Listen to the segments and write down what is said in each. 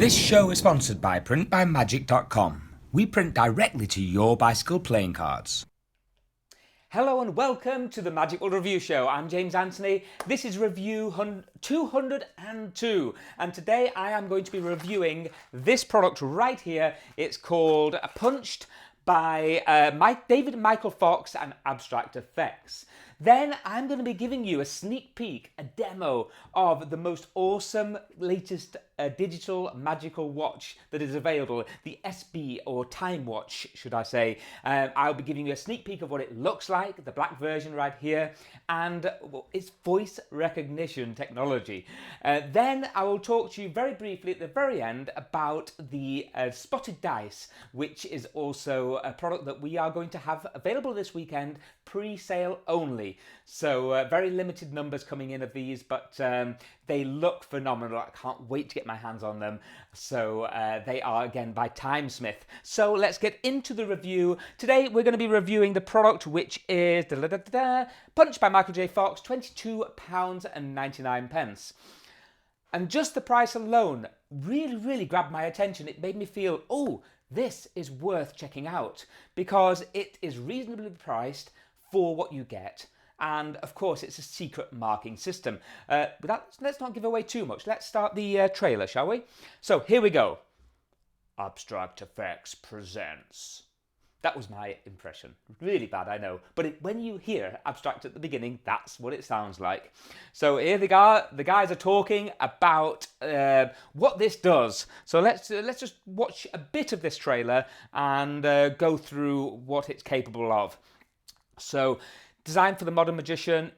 This show is sponsored by printbymagic.com. We print directly to your bicycle playing cards. Hello and welcome to the Magicworld Review Show. I'm James Anthony. This is review 202, and today I am going to be reviewing this product right here. It's called Punched by Dvid, Michael Fox and Abstract Effects. Then I'm going to be giving you a sneak peek, a demo of the most awesome latest digital magical watch that is available, the SB or Time Watch, should I say. I'll be giving you a sneak peek of what it looks like, the black version right here, and its voice recognition technology. Then I will talk to you very briefly at the very end about the spotted dice, which is also a product that we are going to have available this weekend, pre-sale only. So very limited numbers coming in of these, but they look phenomenal. I can't wait to get my hands on them. So they are, again, by Timesmith. So let's get into the review. Today we're going to be reviewing the product, which is Punched by Michael J. Fox, £22.99. And just the price alone really grabbed my attention. It made me feel, oh, this is worth checking out, because it is reasonably priced for what you get. And of course, it's a secret marking system. But let's not give away too much. Let's start the trailer, shall we? So here we go. Abstract Effects presents. That was my impression. Really bad, I know. But when you hear Abstract at the beginning, that's what it sounds like. So here the guys are talking about what this does. So let's just watch a bit of this trailer and go through what it's capable of. So, designed for the modern magician,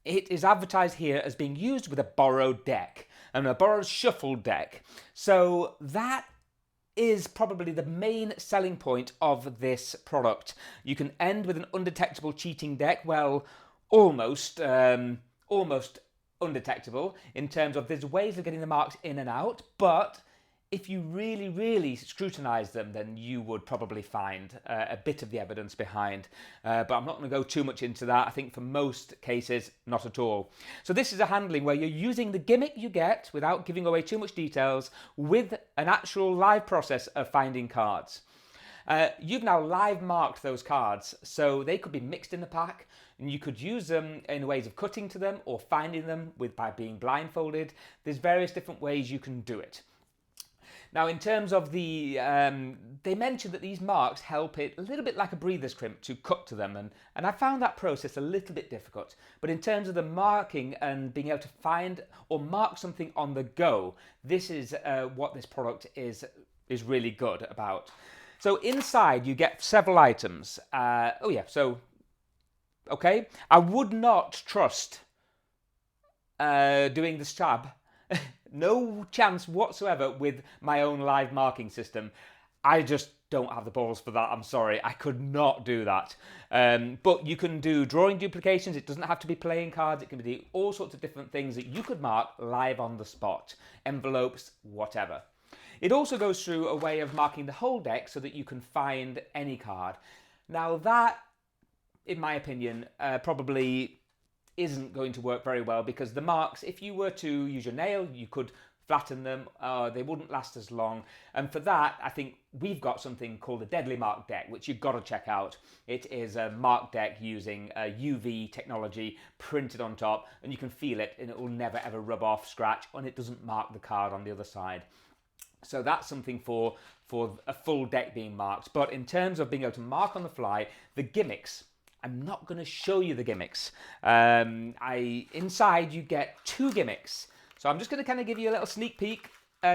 it is advertised here as being used with a borrowed deck, and a borrowed shuffle deck. So that is probably the main selling point of this product. You can end with an undetectable cheating deck. Well, almost undetectable in terms of there's ways of getting the marks in and out, but if you really scrutinize them, then you would probably find a bit of the evidence behind. But I'm not going to go too much into that. I think for most cases, not at all. So this is a handling where you're using the gimmick you get, without giving away too much details, with an actual live process of finding cards. You've now live marked those cards, so they could be mixed in the pack, and you could use them in ways of cutting to them or finding them by being blindfolded. There's various different ways you can do it. Now, in terms of the, they mentioned that these marks help it a little bit like a breather's crimp to cut to them, and I found that process a little bit difficult. But in terms of the marking and being able to find or mark something on the go, this is what this product is really good about. So inside you get several items. Okay, I would not trust doing the stab. No chance whatsoever with my own live marking system. I just don't have the balls for that. I'm sorry. I could not do that. But you can do drawing duplications. It doesn't have to be playing cards. It can be all sorts of different things that you could mark live on the spot. Envelopes, whatever. It also goes through a way of marking the whole deck so that you can find any card. Now that, in my opinion, probably isn't going to work very well, because the marks, if you were to use your nail, you could flatten them, they wouldn't last as long. And for that, I think we've got something called a Deadly Mark deck, which you've got to check out. It is a mark deck using UV technology printed on top, and you can feel it, and it will never ever rub off, scratch, and it doesn't mark the card on the other side. So that's something for a full deck being marked. But in terms of being able to mark on the fly, the gimmicks, I'm not going to show you the gimmicks. Inside you get two gimmicks. So I'm just going to kind of give you a little sneak peek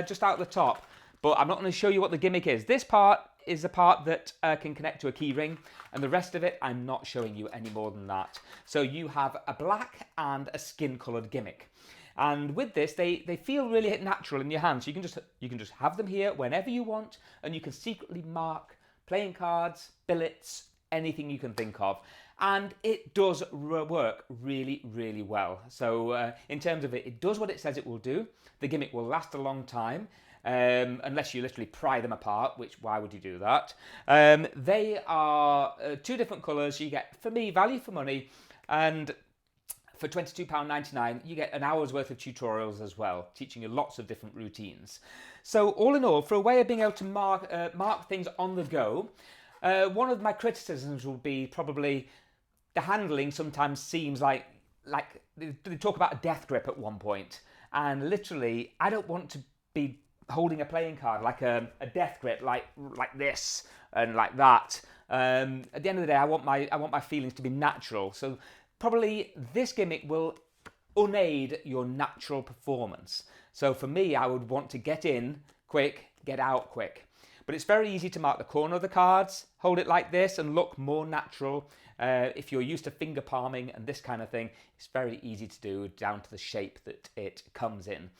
just out the top, but I'm not going to show you what the gimmick is. This part is the part that can connect to a key ring, and the rest of it I'm not showing you any more than that. So you have a black and a skin coloured gimmick. And with this, they feel really natural in your hands. So you can just have them here whenever you want, and you can secretly mark playing cards, billets, anything you can think of. And it does work really well. So in terms of it does what it says it will do. The gimmick will last a long time, unless you literally pry them apart, which why would you do that? They are two different colours. You get, for me, value for money. And for £22.99, you get an hour's worth of tutorials as well, teaching you lots of different routines. So all in all, for a way of being able to mark things on the go, one of my criticisms would be probably the handling sometimes seems like they talk about a death grip at one point, and literally I don't want to be holding a playing card like a death grip like this and like that. At the end of the day, I want my feelings to be natural. So probably this gimmick will unaid your natural performance. So for me, I would want to get in quick, get out quick. But it's very easy to mark the corner of the cards, hold it like this and look more natural. If you're used to finger palming and this kind of thing, it's very easy to do down to the shape that it comes in.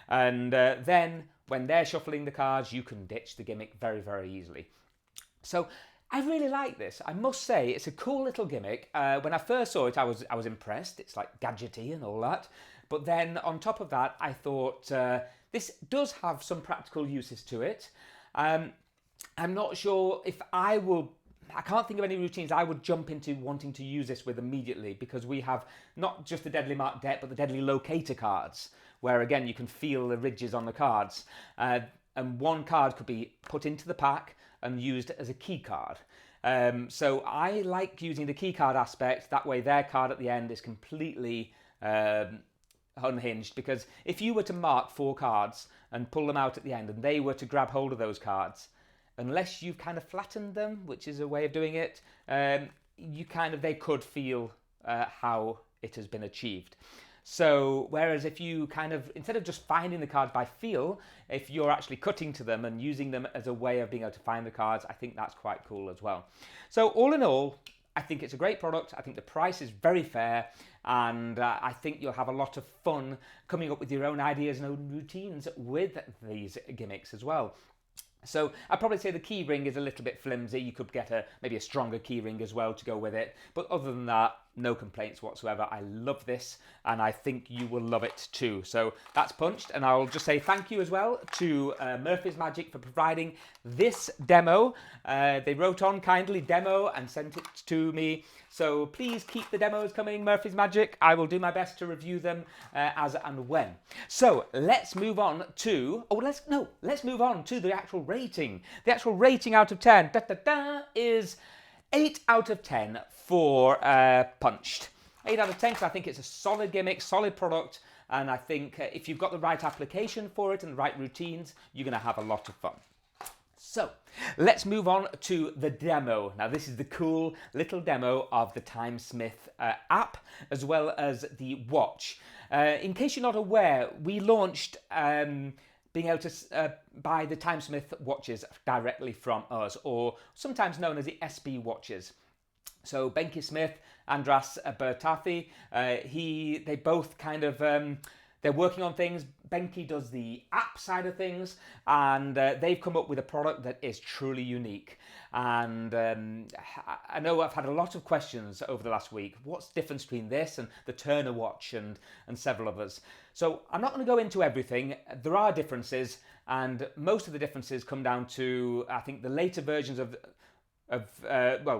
And then when they're shuffling the cards, you can ditch the gimmick very, very easily. So I really like this. I must say it's a cool little gimmick. When I first saw it, I was impressed. It's like gadgety and all that. But then on top of that, I thought this does have some practical uses to it. I'm not sure if I can't think of any routines I would jump into wanting to use this with immediately, because we have not just the Deadly Mark deck, but the Deadly Locator cards, where again you can feel the ridges on the cards. And one card could be put into the pack and used as a key card. So I like using the key card aspect, that way their card at the end is completely unhinged, because if you were to mark 4 cards and pull them out at the end and they were to grab hold of those cards, unless you've kind of flattened them, which is a way of doing it, they could feel how it has been achieved. So whereas if you instead of just finding the cards by feel, if you're actually cutting to them and using them as a way of being able to find the cards, I think that's quite cool as well. So all in all, I think it's a great product. I think the price is very fair, and I think you'll have a lot of fun coming up with your own ideas and own routines with these gimmicks as well. So I'd probably say the key ring is a little bit flimsy. You could get maybe a stronger key ring as well to go with it. But other than that, no complaints whatsoever. I love this, and I think you will love it too. So that's punched, and I'll just say thank you as well to MurphysMagic for providing this demo. They wrote on kindly demo and sent it to me. So please keep the demos coming, MurphysMagic. I will do my best to review them as and when. So let's move on to let's move on to the actual rating. The actual rating out of 10 is 8 out of 10 for Punched. 8 out of 10 because I think it's a solid gimmick, solid product, and I think if you've got the right application for it and the right routines, you're going to have a lot of fun. So let's move on to the demo. Now this is the cool little demo of the Timesmith app, as well as the watch. In case you're not aware, we launched being able to buy the Timesmith watches directly from us, or sometimes known as the SB watches. So Benke Smith, Andras Bertathi, they both they're working on things. Benke does the app side of things, and they've come up with a product that is truly unique. And I know I've had a lot of questions over the last week. What's the difference between this and the Turner watch and several others? So I'm not going to go into everything. There are differences, and most of the differences come down to, I think, the later versions of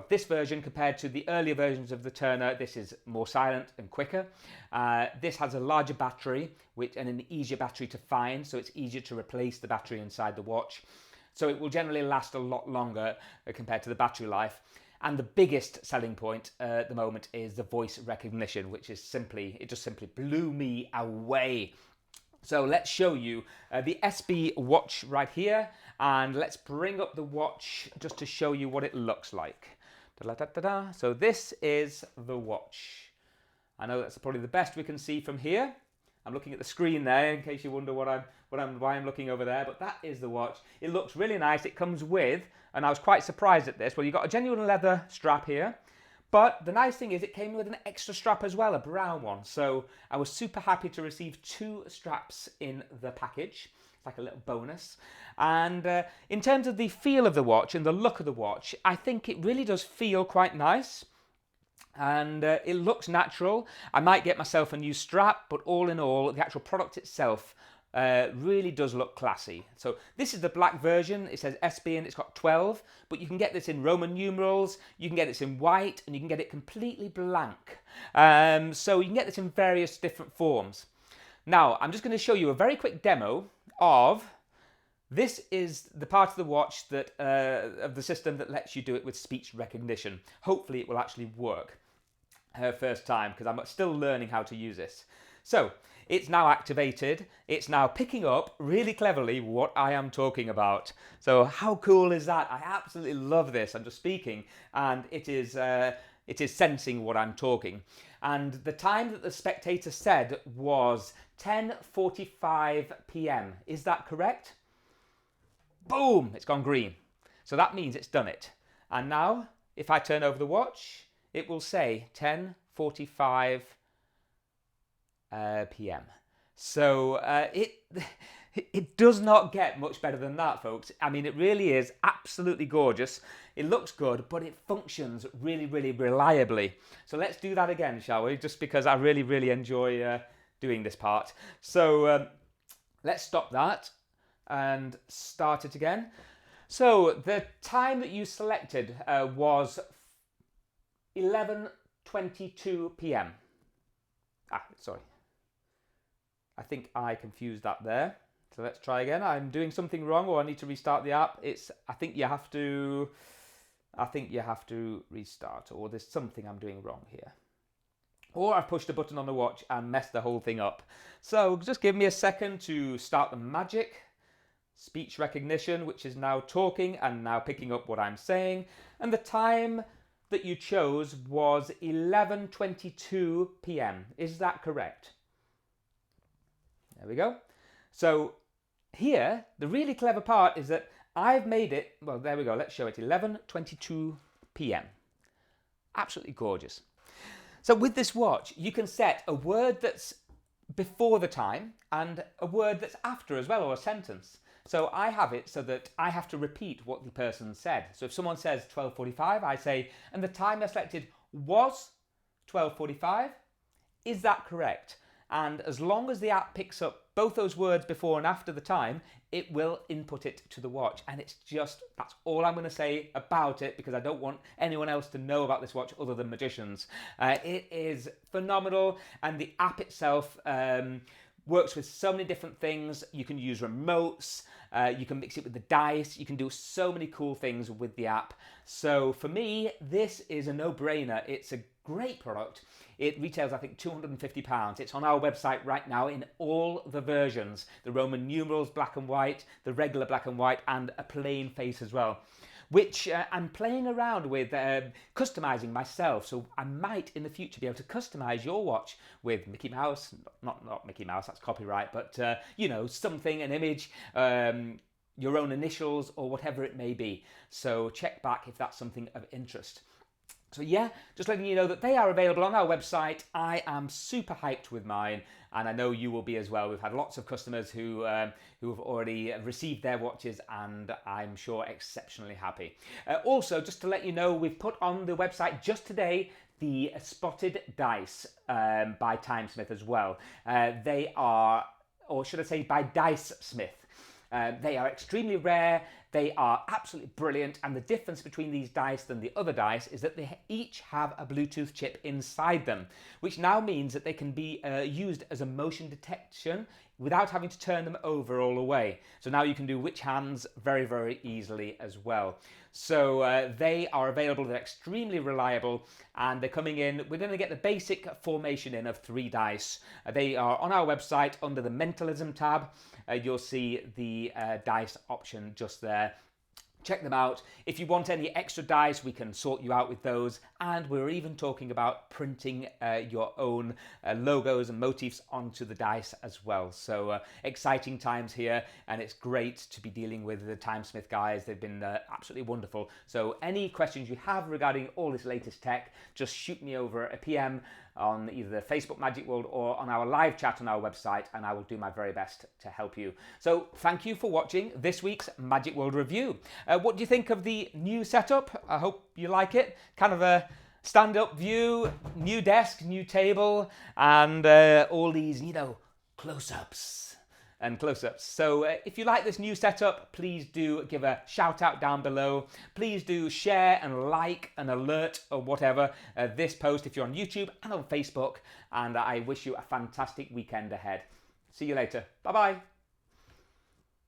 this version compared to the earlier versions of the Turner. This is more silent and quicker. This has a larger battery and an easier battery to find, so it's easier to replace the battery inside the watch. So it will generally last a lot longer compared to the battery life. And the biggest selling point at the moment is the voice recognition, which is it just simply blew me away. So let's show you the SB watch right here, and let's bring up the watch just to show you what it looks like. Da-da-da-da-da. So this is the watch. I know that's probably the best we can see from here. I'm looking at the screen there in case you wonder why I'm looking over there, but that is the watch. It looks really nice. It comes with, and I was quite surprised at this, well, you've got a genuine leather strap here. But the nice thing is it came with an extra strap as well, a brown one. So I was super happy to receive 2 straps in the package. It's like a little bonus. And in terms of the feel of the watch and the look of the watch, I think it really does feel quite nice. And it looks natural. I might get myself a new strap, but all in all, the actual product itself really does look classy. So this is the black version. It says SB and it's got 12, but you can get this in Roman numerals, you can get this in white, and you can get it completely blank. So you can get this in various different forms. Now, I'm just going to show you a very quick demo of, this is the part of the watch that of the system that lets you do it with speech recognition. Hopefully it will actually work first time, because I'm still learning how to use this. So, it's now activated, it's now picking up really cleverly what I am talking about. So how cool is that? I absolutely love this. I'm just speaking and it is sensing what I'm talking. And the time that the spectator said was 10:45 p.m. Is that correct? Boom, it's gone green. So that means it's done it. And now, if I turn over the watch, it will say 10:45 p.m. So it does not get much better than that, folks. I mean, it really is absolutely gorgeous. It looks good, but it functions really, really reliably. So let's do that again, shall we? Just because I really, really enjoy doing this part. So let's stop that and start it again. So the time that you selected was 11:22 p.m. Sorry. I think I confused that there. So let's try again. I'm doing something wrong, or I need to restart the app. I think you have to restart, or there's something I'm doing wrong here. Or I've pushed a button on the watch and messed the whole thing up. So just give me a second to start the magic. Speech recognition, which is now talking and now picking up what I'm saying. And the time that you chose was 11:22 p.m. Is that correct? There we go. So here, the really clever part is that I've made it, well, there we go, let's show it, 11:22 p.m. Absolutely gorgeous. So with this watch, you can set a word that's before the time and a word that's after as well, or a sentence. So I have it so that I have to repeat what the person said. So if someone says 12:45, I say, and the time I selected was 12:45. Is that correct? And as long as the app picks up both those words before and after the time, it will input it to the watch. And it's just, that's all I'm going to say about it, because I don't want anyone else to know about this watch other than magicians. It is phenomenal, and the app itself works with so many different things. You can use remotes, you can mix it with the dice, you can do so many cool things with the app. So for me, this is a no-brainer. It's a great product. It retails, I think, £250. It's on our website right now in all the versions. The Roman numerals, black and white, the regular black and white, and a plain face as well, which I'm playing around with, customizing myself. So I might in the future be able to customize your watch with Mickey Mouse, not Mickey Mouse, that's copyright, but you know, something, an image, your own initials, or whatever it may be. So check back if that's something of interest. So yeah, just letting you know that they are available on our website. I am super hyped with mine, and I know you will be as well. We've had lots of customers who have already received their watches, and I'm sure exceptionally happy. Also, just to let you know, we've put on the website just today the spotted dice by Timesmith as well. They are, or should I say, by DiceSmith. They are extremely rare, they are absolutely brilliant, and the difference between these dice than the other dice is that they each have a Bluetooth chip inside them, which now means that they can be used as a motion detection without having to turn them over all the way. So now you can do witch hands very, very easily as well. So they are available, they're extremely reliable, and they're coming in. We're going to get the basic formation in of 3 dice. They are on our website under the Mentalism tab. You'll see the dice option just there. Check them out. If you want any extra dice, we can sort you out with those. And we're even talking about printing your own logos and motifs onto the dice as well. So exciting times here, and it's great to be dealing with the Timesmith guys. They've been absolutely wonderful. So any questions you have regarding all this latest tech, just shoot me over a PM on either the Facebook Magic World or on our live chat on our website, and I will do my very best to help you. So thank you for watching this week's Magic World review. What do you think of the new setup? I hope you like it. Kind of a stand-up view, new desk, new table, and all these, you know, close-ups. and close-ups. So if you like this new setup, please do give a shout out down below. Please do share and like and alert or whatever this post if you're on YouTube and on Facebook. And I wish you a fantastic weekend ahead. See you later. Bye-bye.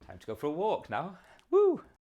Time to go for a walk now. Woo!